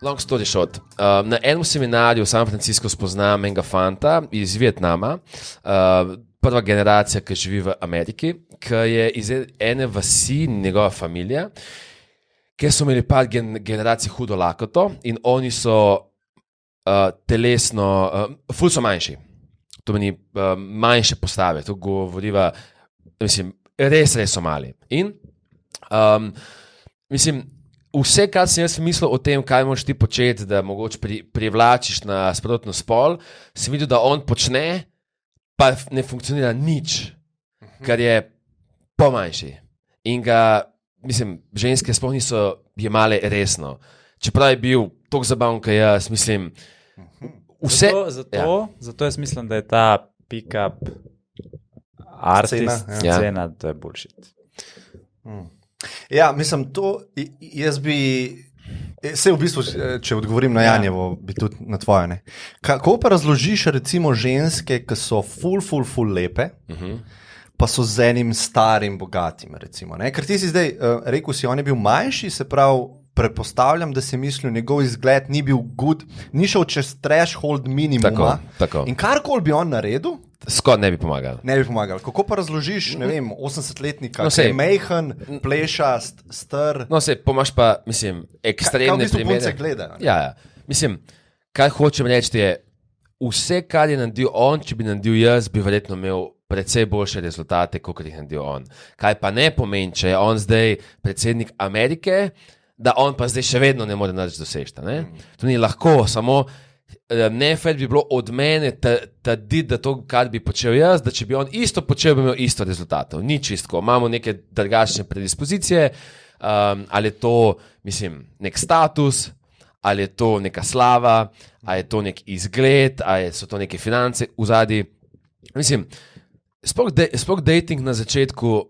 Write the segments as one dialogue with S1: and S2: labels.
S1: long story short. Na enem seminarju v San Franciscu spoznam enega fanta iz Vietnama, prva generacija, ki živi v Ameriki, ki je iz ene vasi, njegova familija, ki so imeli par generacij hudo lakoto in oni so telesno, ful so manjši. To meni manjše postave, to govoriva, mislim, res so mali. In mislim, vse, kar sem jaz mislil o tem, kaj moraš ti početi, da mogoče privlačiš na sprotno spol, sem videl, da on počne, pa ne funkcionira nič, kar je pomanjši. In ga, mislim, ženske sploh niso jemale resno. Čeprav je bil toliko zabaven, kot jaz, mislim, vse...
S2: Zato jaz mislim, da je ta pick-up artist scena, to je bullshit.
S3: Ja, mislim, to jaz bi, v bistvu, če odgovorim na Janjevo, bi tudi na tvoje, ne. Kako pa razložiš recimo ženske, ki so ful lepe, pa so z enim starim, bogatim, recimo, ne. Ker ti si zdaj, rekel si, on je bil manjši, se pravi, predpostavljam, da si mislil, njegov izgled ni bil good, ni šel čez threshold minimuma.
S1: Tako.
S3: In karkoli bi on naredil,
S1: Skoro ne bi pomagal.
S3: Ne bi pomagal. Kako pa razložiš, ne vem, 80-letnika, ki je mejhen, plešast, str...
S1: No, pomaš pa, mislim, ekstremne primere.
S3: Kaj v bistvu punce gledajo?
S1: Ja. Mislim, kaj hočem reči je, vse, kar je naredil on, če bi naredil jaz, bi verjetno imel precej boljše rezultate, kot jih naredil on. Kaj pa ne pomeni, če je on zdaj predsednik Amerike, da on pa zdaj še vedno ne more nič doseči. To ni lahko, samo... Nefer bi bilo od mene trditi, da to, kar bi počel jaz, da če bi on isto počel, bi imel isto rezultatov. Ni čistko. Imamo neke drugačne predispozicije, ali je to, mislim, nek status, ali je to neka slava, ali je to nek izgled, ali so to neke finance vzadi. Mislim, sploh dating na začetku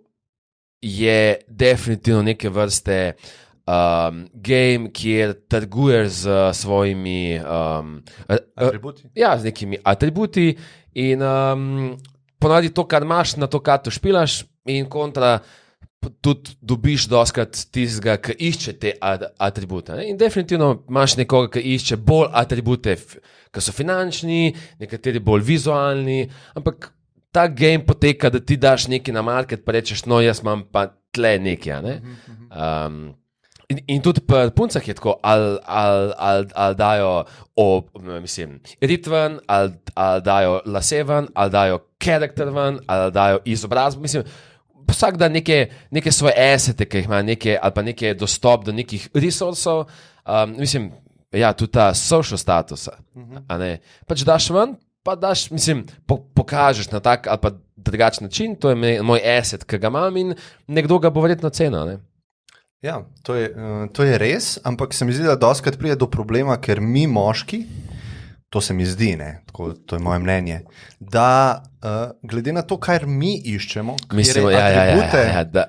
S1: je definitivno neke vrste game, kjer trguješ z svojimi
S3: atributi.
S1: Ja, z nekimi atributi in ponavadi to, kar imaš, na to karto špilaš in kontra tudi dobiš doskrat tistega, ki išče te atribute. In definitivno imaš nekoga, ki išče bolj atribute, ki so finančni, nekateri bolj vizualni, ampak ta game poteka, da ti daš nekaj na market, pa rečeš, no, jaz imam pa tle nekaj, ne? In tudi pri puncah je tako, ali dajo rit ven, ali dajo lase ven, ali dajo karakter ven, ali dajo izobrazbo, mislim, vsak da neke svoje asete, ki jih ima, ali pa neke dostop do nekih resursov, mislim, ja, tudi ta social statusa, a ne, pač daš ven, pa daš, mislim, pokažeš na tak ali pa drugačen način, to je moj asset, ki ga imam in nekdo ga bo verjetno cenil, ne.
S3: Ja, to je res, ampak se mi zdi, da dostikrat pride do problema, ker mi moški, to se mi zdi, ne, tako, to je moje mnenje, da glede na to, kar mi iščemo,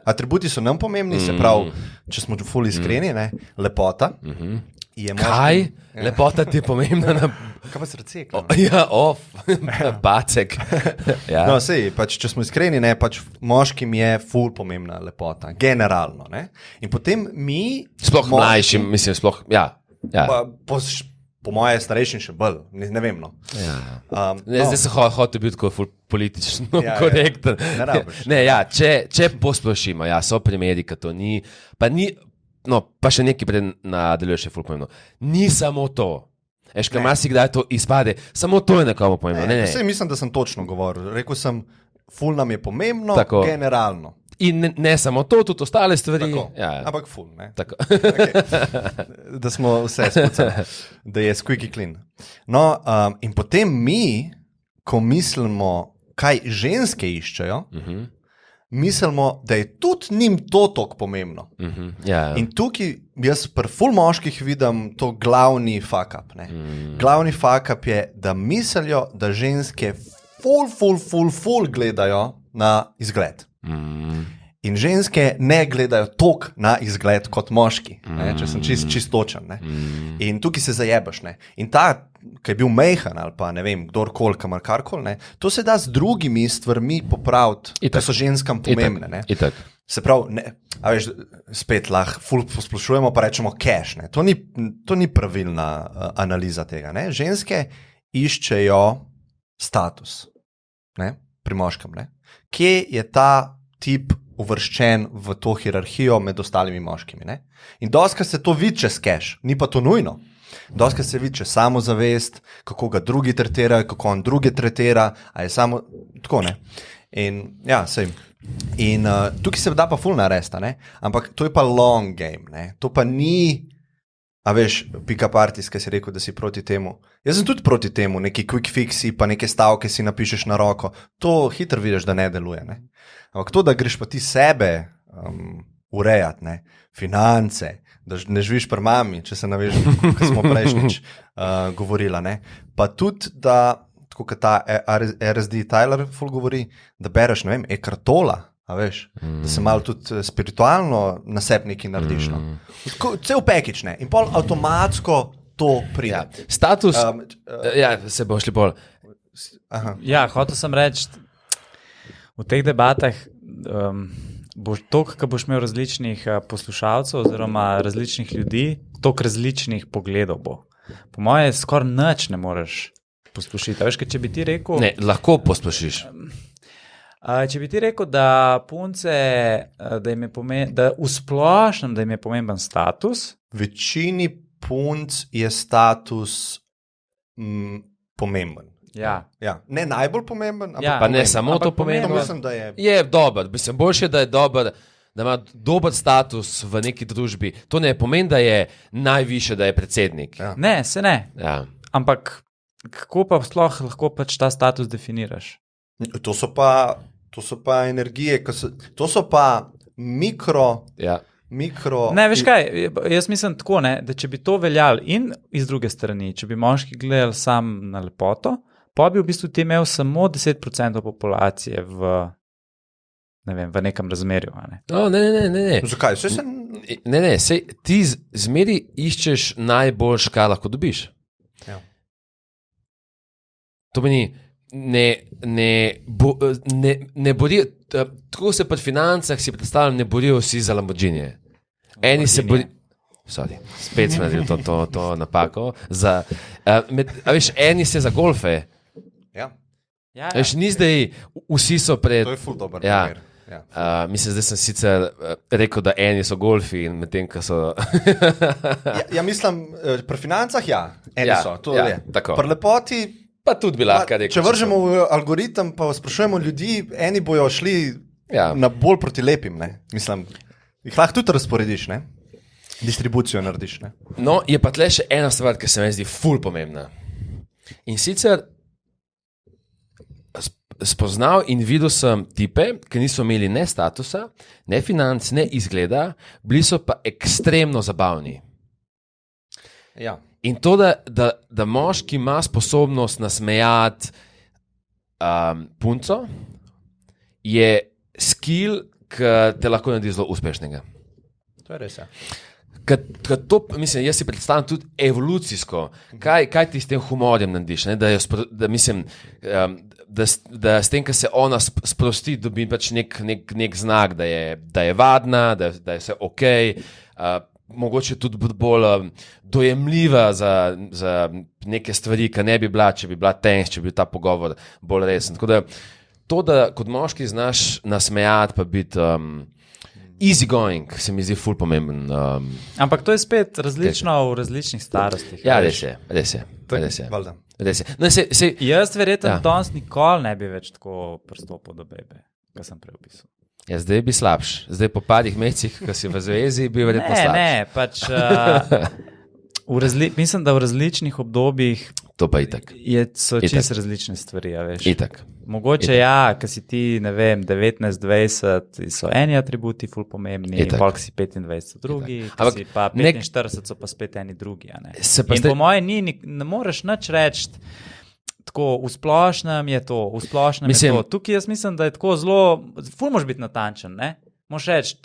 S3: atributi so nam pomembni, se pravi, če smo ful iskreni, ne, lepota, je moški...
S1: Kaj? Lepota ti je pomembna?
S3: Kaj pa srce?
S1: Ja, bacek. Ja.
S3: No, sej, pač, če smo iskreni, ne, pač moškim je ful pomembna lepota, generalno, ne. In potem mi...
S1: Sploh mlajšim, mislim, sploh, ja.
S3: Po moje starejšim še bolj, ne vem, no.
S1: Ja. Zdaj se hotel biti tako politično korekten.
S3: Ne rabiš.
S1: Ne, ja, če posplošimo, ja, so primeri, ka to ni, pa še nekaj pred nadaljuje še ful pomembno. Ni samo to. Kaj marsikdaj to izpade, samo to je nekomu pomembno. Ne.
S3: Saj mislim, da sem točno govoril. Rekel sem, ful nam je pomembno, tako. Generalno.
S1: In ne samo to, tudi ostale stvari.
S3: Ja. Ampak ful, ne?
S1: Tako.
S3: Okay. Da smo vse spucali, da je squeaky clean. No, in potem mi, ko mislimo, kaj ženske iščejo, mislimo, da je tudi njim to toliko pomembno.
S1: Ja.
S3: In tukaj jaz pri ful moških vidim to glavni fuck up. Glavni fuck up je, da mislijo, da ženske ful gledajo na izgled. In ženske ne gledajo toliko na izgled kot moški, če sem čistočen. In tukaj se zajebaš. In ta, ki je bil mejhan ali pa ne vem, kdorkoli, karkoli, to se da z drugimi stvarmi popraviti, ki so ženskam pomembne. Se pravi, a veš, spet lahko ful posplošujemo, pa rečemo cash. Ne? To ni pravilna analiza tega. Ne? Ženske iščejo status, ne? Pri moškem. Ne? Kje je ta tip uvrščen v to hierarhijo med ostalimi moškimi? Ne? In doskrat se to vidi čez cash, ni pa to nujno. Doskrat se vidi čez samozavest, kako ga drugi tretirajo, kako on druge tretira, a je samo tako, ne. In ja, sej. In tukaj se da pa ful narediti, ne? Ampak to je pa long game, ne? To pa ni, a veš, pick-up artist, ki si rekel, da si proti temu. Jaz sem tudi proti temu, neki quick fixi, pa neke stavke si napišeš na roko. To hitro vidiš, da ne deluje, ne? Ampak to, da greš pa ti sebe urejati, ne? Finance, da ne živiš pri mami, če se navežem, kot smo prejšnjič govorila, ne? Pa tudi, da tako kot ta RSD Tyler ful govori, da bereš, ne vem, Eckhart-Tolle, a veš, da se malo tudi spiritualno na sebi nekaj narediš. No. Cel package, ne, in pol avtomatsko to pride.
S1: Ja. Status, se bo šli bolj.
S2: Ja, hotel sem reči, v teh debatah boš toliko, ko boš imel različnih poslušalcev oziroma različnih ljudi, toliko različnih pogledov bo. Po moje skoraj nič ne moreš poslušiti. Veš, če bi ti rekel...
S1: Ne, lahko poslušiš.
S2: Če bi ti rekel, da punce, da v splošnem, da jim je pomemben status...
S3: Večini punc je status pomemben.
S2: Ja.
S3: Ne najbolj pomemben, ampak
S1: pa ne samo to pomembno.
S3: Mislim, da
S1: je dober. Mislim, boljše, da je dober, da ima dober status v neki družbi. To ne pomeni, da je najviše, da je predsednik.
S3: Ja.
S2: Ne, se ne.
S1: Ja.
S2: Ampak kako pa sploh lahko pač ta status definiraš?
S3: To so pa energije, to so pa mikro...
S2: Ne, veš kaj, jaz mislim tako, ne, da če bi to veljali in iz druge strani, če bi moški gledali sam na lepoto, pa bi v bistvu ti imel samo 10% populacije v nekem razmerju. Ne?
S1: Ne.
S3: Zakaj?
S1: Sej ti zmeri iščeš najboljš, kar lahko dobiš.
S3: Ja.
S1: To meni ne borijo, tako se pri financah si predstavljam, ne borijo vsi za Lamborghinije. Eni se borijo, spet smo naredili to napako, veš, eni se za golfe.
S2: Ja.
S1: Veš, ni zdaj, vsi so pred...
S3: To je ful dober primer.
S1: Mislim, zdaj sem sicer rekel, da eni so golfi in medtem, ko so...
S3: Mislim, pri financah eni so, to je.
S1: Tako.
S3: Pri lepoti...
S1: Pa tudi bi lahko rekel.
S3: Če vržemo v algoritem, pa sprašujemo ljudi, eni bojo šli na bolj proti lepim, ne? Mislim, jih lahko tudi razporediš, ne? Distribucijo narediš, ne?
S1: No, je pa tle še ena stvar, ki se mi zdi ful pomembna. In sicer spoznal in videl sem tipe, ki niso imeli ne statusa, ne financ, ne izgleda, bili so pa ekstremno zabavni.
S3: Ja.
S1: In to, da moški ima sposobnost nasmejati punco, je skill, ki te lahko naredi zelo uspešnega.
S3: To je res, ja.
S1: Mislim, jaz si predstavljam tudi evolucijsko, kaj ti s tem humorjem narediš, da s tem, ko se ona sprosti, dobi pač nek znak, da je vadna, da je vse okej, mogoče tudi bolj dojemljiva za neke stvari, ki ne bi bila, če bi bila tenš, če bi bil ta pogovor bolj resen. Tako da to, da kot moški znaš nasmejati, pa biti easy going, se mi zdi ful pomemben.
S2: Ampak to je spet različno v različnih starostih.
S1: Ja, res je.
S2: Jaz verjetno danes nikoli ne bi več tako pristopil do bebe, kar sem prej opisal.
S1: Ja, zdaj bi slabš. Zdaj po parih mesecih, ko si v zvezi, bi verjetno slabš.
S2: Ne, pač mislim, da v različnih obdobjih
S1: to pa itak.
S2: So čisto različne stvari, a veš.
S1: Itak.
S2: Mogoče ko si ti, ne vem, 19-20, so eni atributi ful pomembni, pol, ki si 25 so drugi, ki si pa 45 so pa spet eni drugi, a ne. In po moje ne moreš nič reči, tako, v splošnem je to, je to. Tukaj jaz mislim, da je tako zelo, ful moš biti natančen, ne? Moš reči,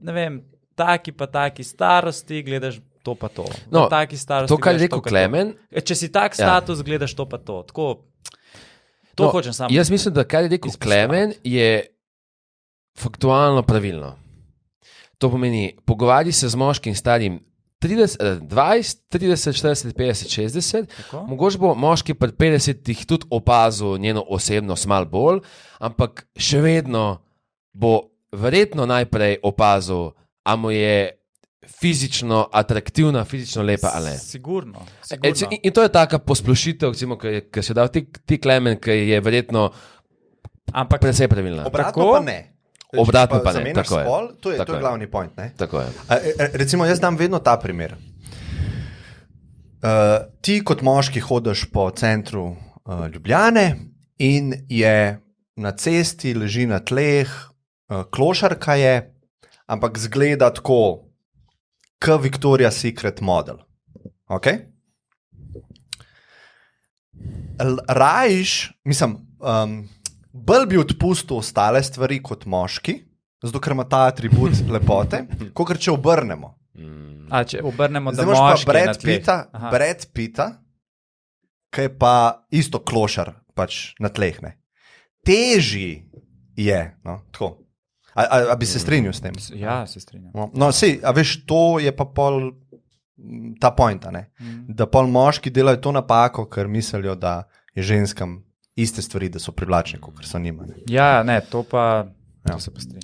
S2: ne vem, taki pa taki starosti gledaš to pa to.
S1: No,
S2: taki starosti
S1: to, kar je rekel Klemen...
S2: Če si tak status, gledaš to pa to. Tako, to hočem samo...
S1: Jaz mislim, da kar je rekel Klemen, je faktualno pravilno. To pomeni, pogovarji se z moškim starim 20, 30, 40, 50, 60. Tako? Mogoče bo moški pred 50 tudi opazil njeno osebnost malo bolj, ampak še vedno bo verjetno najprej opazil, a mu je fizično atraktivna, fizično lepa ali ne.
S2: Sigurno.
S1: In to je taka posplošitev, ki se da ti Klemen, ki je verjetno precej pravilna.
S3: Obratno pa ne.
S1: Obratno pa ne, tako je.
S3: Spol, to je glavni point. Ne?
S1: Tako je.
S3: Recimo, jaz dam vedno ta primer. Ti kot moški hodiš po centru Ljubljane in je na cesti, leži na tleh, klošarka je, ampak zgleda tako, kot Victoria's Secret model. Okay? Bolj bi odpustil ostale stvari kot moški, zato ker ima ta atribut lepote, kot če obrnemo.
S2: Če obrnemo, da
S3: moški pa Brad Pitta, ki je pa isto klošar pač na tleh. Ne. Težji je, no, tako. A bi se strinjal s tem?
S2: Ja, se strinjam.
S3: No, a veš, to je pa pol ta pointa, ne? Da pol moški delajo to napako, ker mislijo, da je ženskam iste stvari, da so privlačne, kot so njima. Ne?
S2: Ja, ne, to pa se pa strinjam.